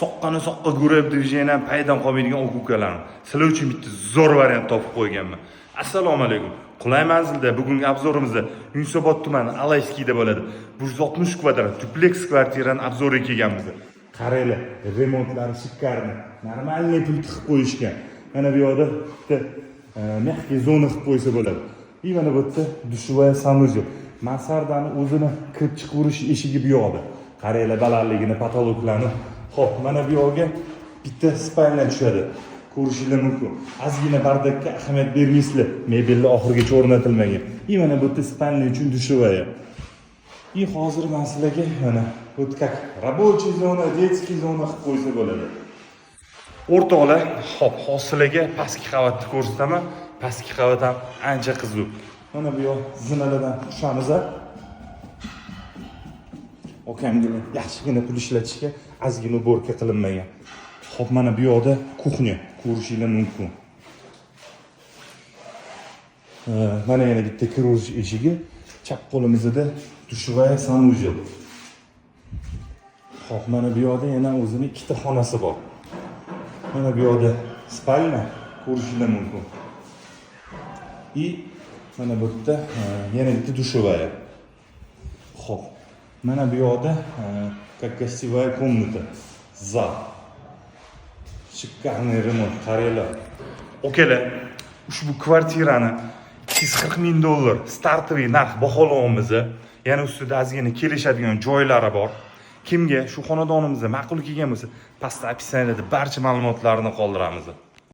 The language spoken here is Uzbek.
soqqani soqqa ko'rib degani ham paydan qolmaydigan o'q-ukalarni sizlar uchun bitta zo'r variant topib qo'yganman. Assalomu alaykum. Qulay manzilda bugungi obzorimizda Yunusobod tumani Alayskiyda bo'ladi. 160 kvadrat dupleks kvartirani obzoriga kelganmiz. Qaranglar, remontlari shikarni, normalniy pul tiqib qo'yishgan. Mana bu yoqda bitta mehki zona qilib qo'ysa bo'ladi. Mana bu yerda dushovaya sanuzel. Mansardani o'zini kirib chiqarish eshigi bu yoqda. Qaranglar balandligini, patologlarni. Xo'p, mana bu yoqga bitta spalna tushadi. Ko'rishingiz mumkin. Ozgina bardakka ahamiyat bermaysizlar. Mebellar oxirigacha o'rnatilmagan. Mana bu yerda spalna uchun dushovaya. Hozir men sizlarga mana bu как рабочий zona, детский zona qilib qo'ysa bo'ladi. O'rtoqlar, xo'p, hozirlarga pastki qavatni ko'rsataman. Pastki qavat ham ancha qiziq. Mana bu yoq zinalardan xushamiz. Okamgina yaxshigina pul ishlatishga ozgina bo'rka qilinmagan. Xo'p, mana bu yoqda kuxnya ko'rishingiz mumkin. Mana yana bitta kiruj eshigi, chap qo'limizda dushovaya sanuzel. Xo'p, mana bu yoqda yana o'zining ikkita xonasi bor. Mana bu yoqda spalna ko'rishingiz mumkin. Mana bu yerda yana bitta dushovaya. Xo'p, mana bu yoqda как гостевая комната, zal. Shikarniy remont, qaranglar. Okalar, ushbu kvartirani $240,000 startoviy narx baholayapmiz. Yana ustida ozgina kelishadigan joylari bor. Kimga shu xonadonimizda ma'qul kelgan bo'lsa, pastda opsiyaniyada barcha ma'lumotlarni qoldiramiz.